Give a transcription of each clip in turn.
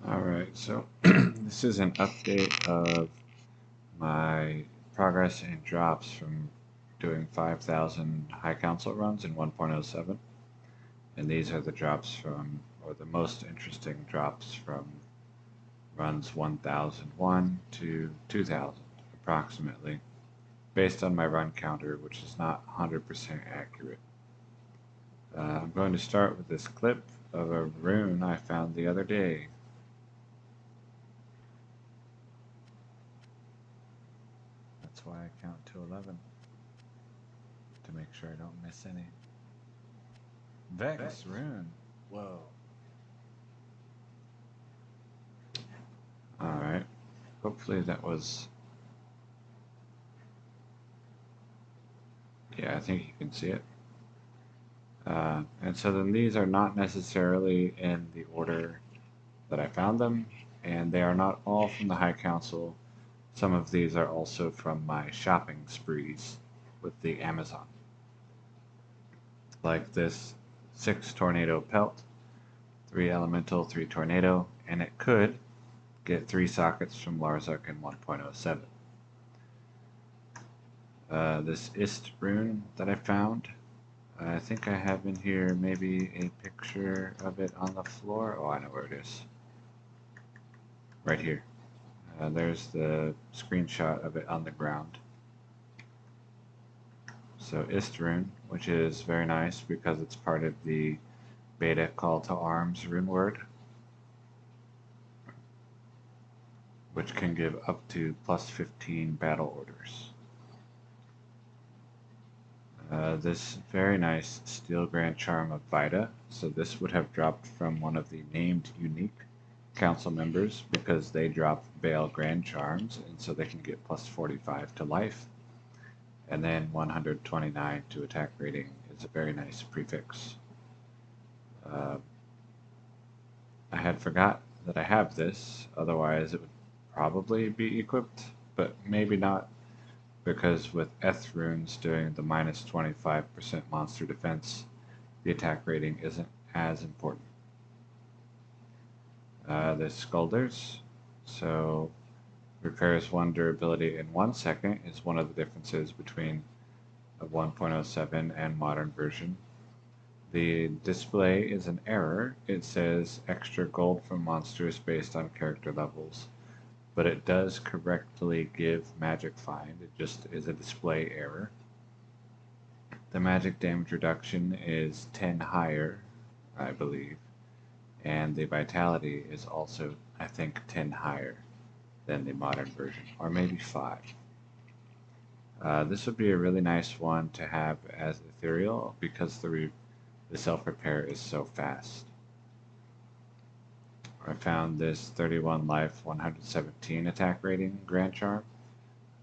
Alright, so this is an update of my progress and drops from doing 5,000 High Council runs in 1.07. And these are the drops from, or the most interesting drops from runs 1001 to 2000, approximately, based on my run counter, which is not 100% accurate. I'm going to start with this clip of a rune I found the other day. That's why I count to 11, to make sure I don't miss any. Vex rune. Whoa. Alright. Hopefully that was... Yeah, I think you can see it. And so then these are not necessarily in the order that I found them, and they are not all from the High Council. Some of these are also from my shopping sprees with the Amazon. Like this 6 tornado pelt, 3 elemental, 3 tornado, and it could get 3 sockets from Larzak in 1.07. This Ist rune that I found, I think I have in here maybe a picture of it on the floor. Oh, I know where it is. Right here. There's the screenshot of it on the ground. So Ist rune, which is very nice because it's part of the beta call to arms rune word, which can give up to plus 15 battle orders. This very nice Steel Grand Charm of Vita, so this would have dropped from one of the named unique council members because they drop Bale Grand Charms, and so they can get plus 45 to life, and then 129 to attack rating is a very nice prefix. I had forgot that I have this, otherwise it would probably be equipped, but maybe not, because with Eth runes doing the minus 25% monster defense, the attack rating isn't as important. The Skulders, so repairs 1 durability in 1 second is one of the differences between a 1.07 and modern version. The display is an error. It says extra gold from monsters based on character levels, but it does correctly give magic find. It just is a display error. The magic damage reduction is 10 higher, I believe, and the vitality is also, I think, 10 higher than the modern version, or maybe 5. This would be a really nice one to have as ethereal because the self-repair is so fast. I found this 31 life, 117 attack rating Grand Charm,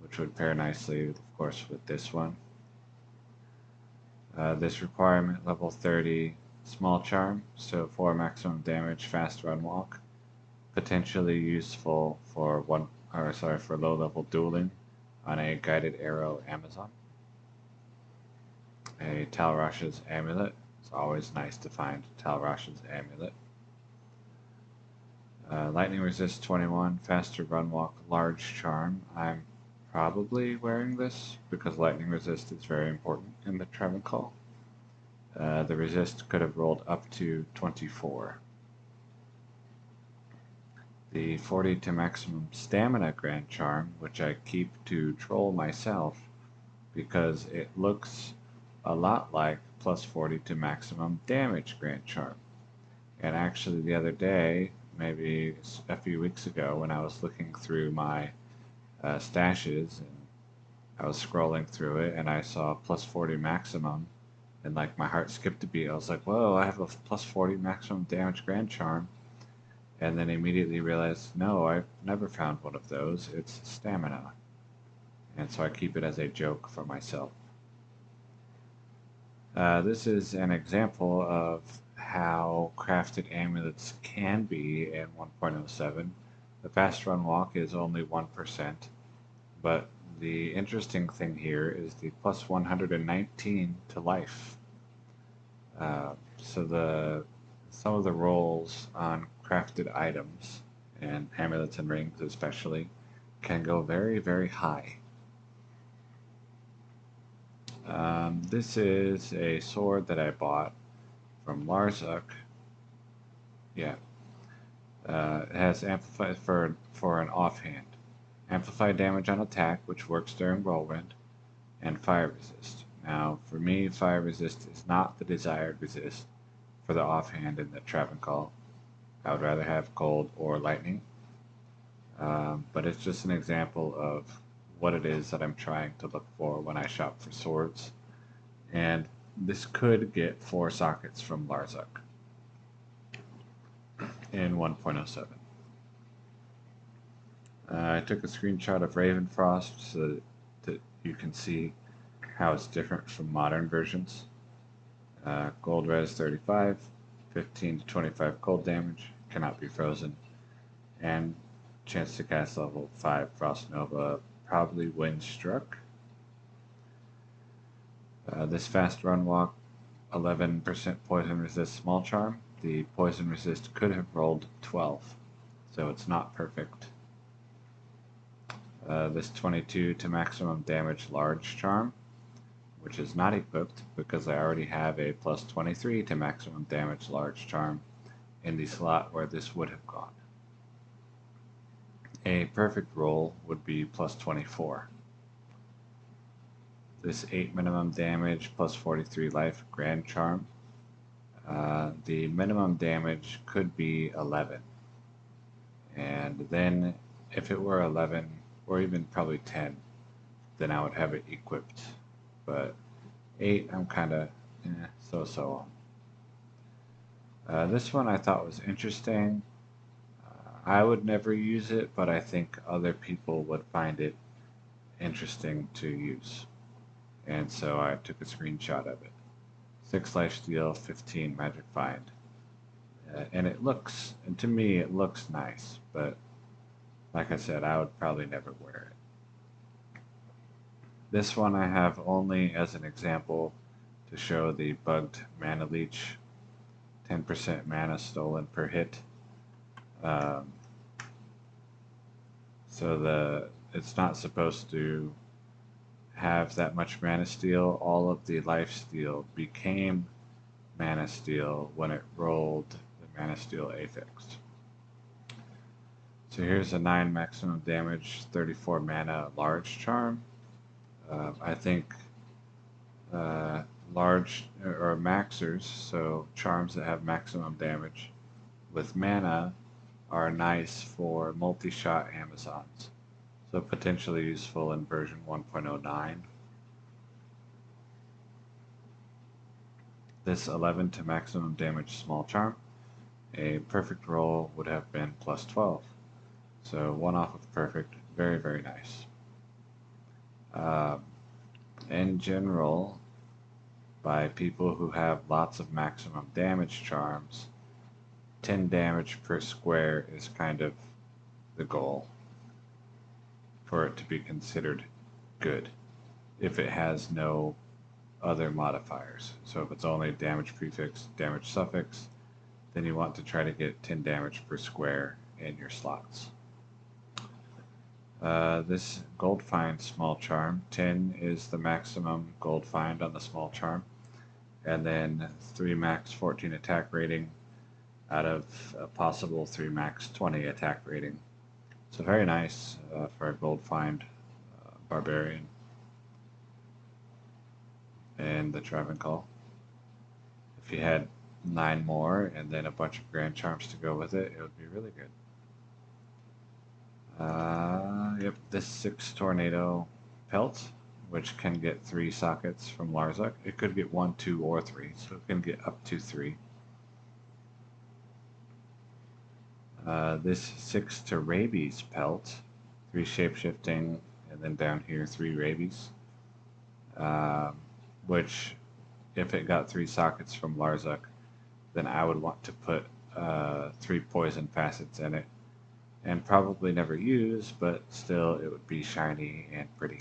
which would pair nicely, of course, with this one. This requirement level 30 small charm, so 4 maximum damage, fast run walk, potentially useful for for low level dueling on a guided arrow Amazon. A Talrash's amulet. It's always nice to find Talrash's amulet. Lightning resist 21, faster run walk, large charm. I'm probably wearing this because lightning resist is very important in the Trav call. The resist could have rolled up to 24. The 40 to maximum stamina Grand Charm, which I keep to troll myself because it looks a lot like plus 40 to maximum damage Grand Charm. And actually the other day, maybe a few weeks ago, when I was looking through my stashes and I was scrolling through it and I saw plus 40 maximum, and like my heart skipped a beat. I was like, whoa, I have a plus 40 maximum damage Grand Charm. And then immediately realized, no, I've never found one of those. It's stamina. And so I keep it as a joke for myself. This is an example of how crafted amulets can be in 1.07. The fast run walk is only 1%, but the interesting thing here is the plus 119 to life. So the some of the rolls on crafted items, and amulets and rings especially, can go very, very high. This is a sword that I bought from Larzuk. Yeah. It has amplified for an offhand. Amplified damage on attack, which works during whirlwind, and fire resist. Now, for me, fire resist is not the desired resist for the offhand in the Trav and Call. I would rather have cold or lightning. But it's just an example of what it is that I'm trying to look for when I shop for swords. And this could get 4 sockets from Larzuk in 1.07. I took a screenshot of Ravenfrost so that you can see how it's different from modern versions. Gold res 35, 15 to 25 cold damage, cannot be frozen, and chance to cast level 5 Frost Nova, probably wind struck. This fast run walk, 11% poison resist small charm. The poison resist could have rolled 12, so it's not perfect. This 22 to maximum damage large charm, which is not equipped because I already have a plus 23 to maximum damage large charm in the slot where this would have gone. A perfect roll would be plus 24. This 8 minimum damage plus 43 life grand charm. The minimum damage could be 11. And then if it were 11, or even probably 10, then I would have it equipped. But 8, I'm kind of so-so on. This one I thought was interesting. I would never use it, but I think other people would find it interesting to use. And so I took a screenshot of it. 6 life steal, 15 magic find. And it looks, and to me it looks nice, but like I said, I would probably never wear it. This one I have only as an example to show the bugged mana leech. 10% mana stolen per hit. So it's not supposed to have that much mana steal. All of the life steal became mana steal when it rolled the mana steal affix. So here's a 9 maximum damage, 34 mana large charm. I think large or maxers, so charms that have maximum damage with mana, are nice for multi-shot Amazons. So potentially useful in version 1.09. This 11 to maximum damage small charm. A perfect roll would have been plus 12. So 1 off of perfect, very, very nice. In general, by people who have lots of maximum damage charms, 10 damage per square is kind of the goal for it to be considered good if it has no other modifiers. So if it's only damage prefix, damage suffix, then you want to try to get 10 damage per square in your slots. This gold find small charm, 10 is the maximum gold find on the small charm, and then 3 max 14 attack rating out of a possible 3 max 20 attack rating. So very nice for a gold find barbarian and the Trav and Call. If you had 9 more and then a bunch of grand charms to go with it, it would be really good. Yep, this 6 tornado pelt, which can get 3 sockets from Larzuk. It could get 1, 2, or 3, so it can get up to 3. This 6 to rabies pelt, 3 shapeshifting, and then down here 3 rabies. Which, if it got 3 sockets from Larzuk, then I would want to put 3 poison facets in it. And probably never use, but still it would be shiny and pretty.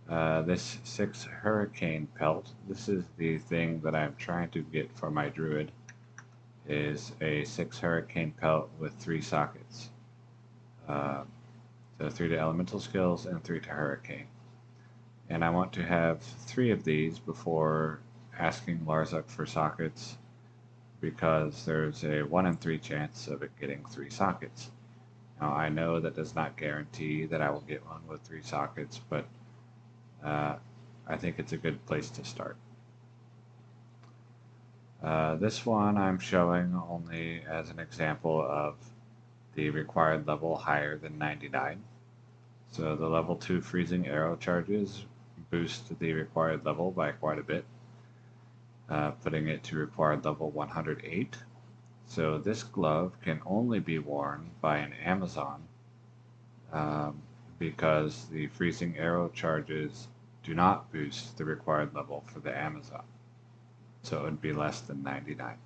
This 6 hurricane pelt, this is the thing that I'm trying to get for my druid, is a 6 hurricane pelt with 3 sockets. So 3 to elemental skills and 3 to hurricane. And I want to have 3 of these before asking Larzuk for sockets, because there's a 1 in 3 chance of it getting 3 sockets. Now I know that does not guarantee that I will get one with 3 sockets, but I think it's a good place to start. This one I'm showing only as an example of the required level higher than 99. So the level 2 freezing arrow charges boost the required level by quite a bit, putting it to required level 108. So this glove can only be worn by an Amazon because the freezing arrow charges do not boost the required level for the Amazon. So it would be less than 99.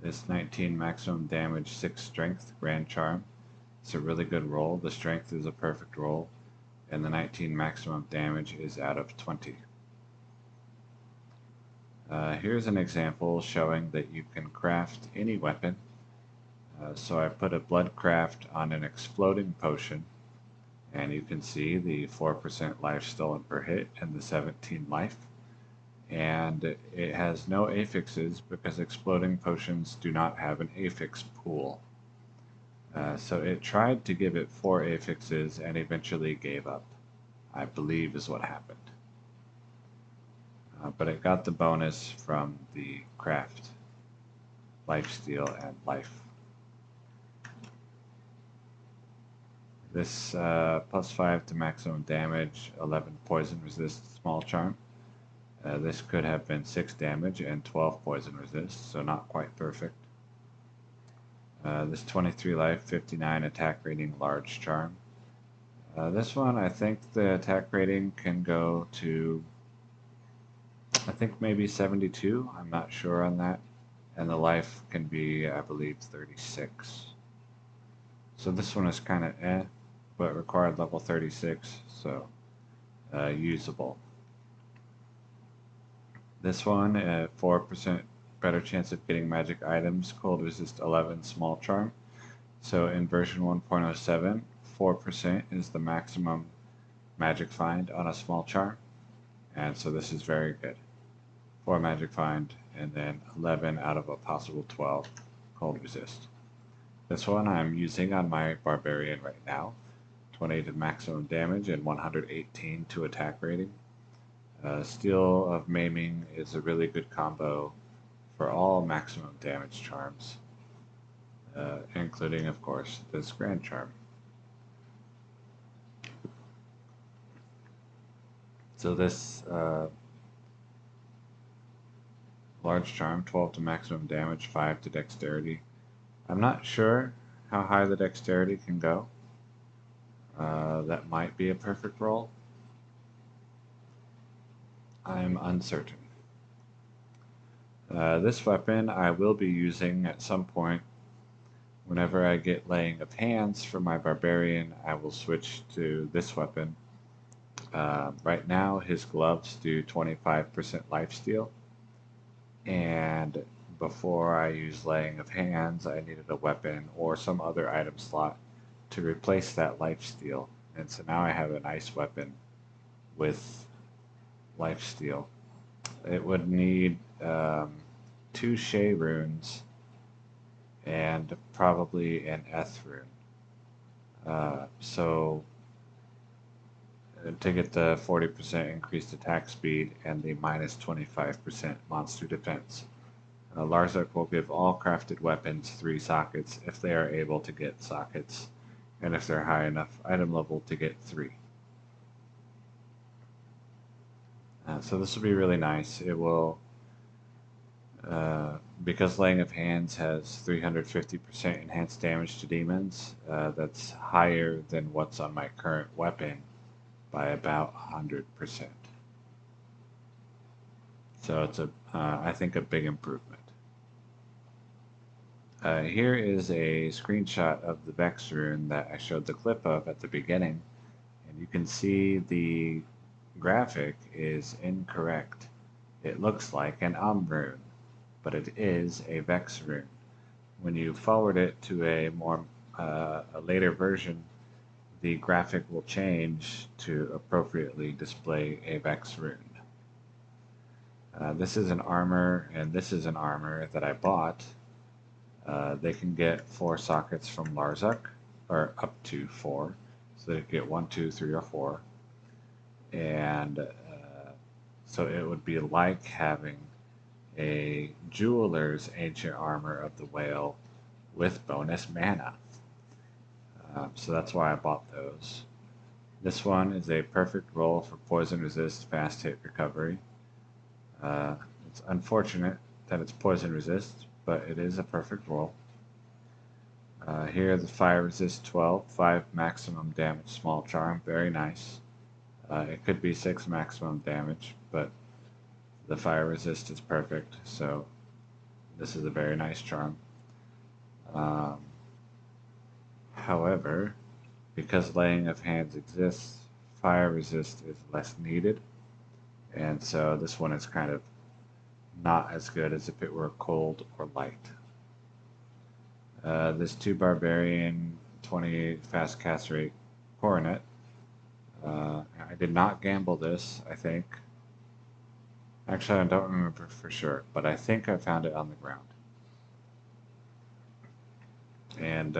This 19 maximum damage, 6 strength, Grand Charm. It's a really good roll. The strength is a perfect roll, and the 19 maximum damage is out of 20. Here's an example showing that you can craft any weapon. So I put a blood craft on an exploding potion, and you can see the 4% life stolen per hit and the 17 life. And it has no affixes because exploding potions do not have an affix pool. So it tried to give it 4 affixes and eventually gave up, I believe is what happened. But it got the bonus from the craft, lifesteal and life. This +5 to maximum damage, 11 poison resist small charm. This could have been 6 damage and 12 poison resist, so not quite perfect. This 23 life, 59 attack rating large charm. This one, I think the attack rating can go to, I think maybe 72, I'm not sure on that. And the life can be, I believe, 36. So this one is kind of but required level 36, so usable. This one, 4% better chance of getting magic items, cold resist 11 small charm. So in version 1.07, 4% is the maximum magic find on a small charm, and so this is very good. 4 magic find, and then 11 out of a possible 12 cold resist. This one I'm using on my barbarian right now. 20 to maximum damage and 118 to attack rating. Steel of Maiming is a really good combo for all maximum damage charms, including, of course, this Grand Charm. So this large charm, 12 to maximum damage, 5 to dexterity. I'm not sure how high the dexterity can go. That might be a perfect roll. I'm uncertain. This weapon I will be using at some point. Whenever I get laying of hands for my barbarian, I will switch to this weapon. Right now his gloves do 25% lifesteal, and before I use laying of hands I needed a weapon or some other item slot to replace that lifesteal, and so now I have a nice weapon with lifesteal. It would need 2 Shea runes and probably an Eth rune. So to get the 40% increased attack speed and the minus 25% monster defense. Larzuk will give all crafted weapons 3 sockets if they are able to get sockets, and if they're high enough item level to get 3. So this will be really nice. It will, because Laying of Hands has 350% enhanced damage to demons, that's higher than what's on my current weapon by about 100%. So it's I think a big improvement. Here is a screenshot of the Vex rune that I showed the clip of at the beginning, and You can see the graphic is incorrect. It looks like an rune, but it is a Vex rune. When you forward it to a later version, the graphic will change to appropriately display a Vex rune. This is an armor, and this is an armor that I bought. They can get 4 sockets from Larzuk, or up to 4. So they can get 1, 2, 3, or 4. And so it would be like having a jeweler's ancient armor of the whale with bonus mana. So that's why I bought those. This one is a perfect roll for poison resist, fast hit recovery. It's unfortunate that it's poison resist, but it is a perfect roll. Here the fire resist 12, 5 maximum damage small charm, very nice. It could be 6 maximum damage, but the fire resist is perfect, so this is a very nice charm. However, because laying of hands exists, fire resist is less needed, and so this one is kind of not as good as if it were cold or light. This 2 barbarian, 28 fast cast rate coronet. I did not gamble this, I think. Actually, I don't remember for sure, but I think I found it on the ground. And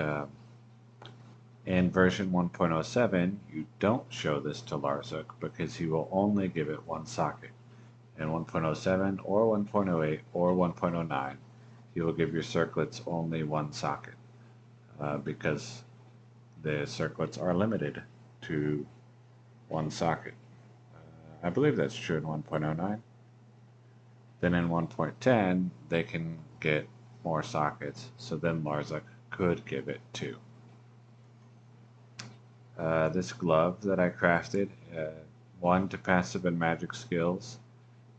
in version 1.07, you don't show this to Larzuk because he will only give it 1 socket. In 1.07 or 1.08 or 1.09, he will give your circlets only 1 socket because the circlets are limited to 1 socket. I believe that's true in 1.09. Then in 1.10, they can get more sockets, so then Larzuk could give it 2. This glove that I crafted, 1 to passive and magic skills.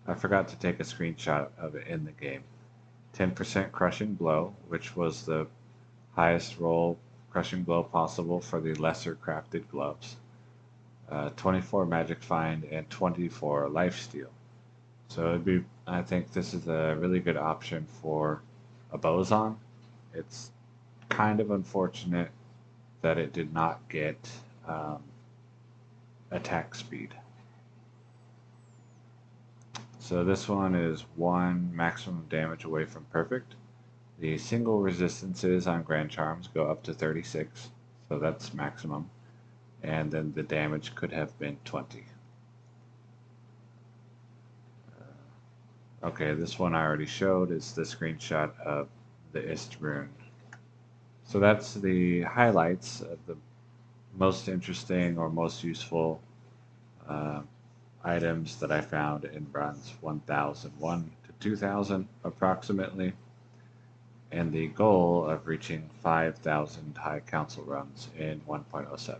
I forgot to take a screenshot of it in the game. 10% crushing blow, which was the highest roll crushing blow possible for the lesser crafted gloves. 24 magic find and 24 lifesteal. So I think this is a really good option for a boson. It's kind of unfortunate that it did not get attack speed. So this one is 1 maximum damage away from perfect. The single resistances on Grand Charms go up to 36, so that's maximum. And then the damage could have been 20. Okay, this one I already showed is the screenshot of the Ist rune. So that's the highlights of the most interesting or most useful items that I found in runs 1001 to 2000 approximately, and the goal of reaching 5,000 high council runs in 1.07.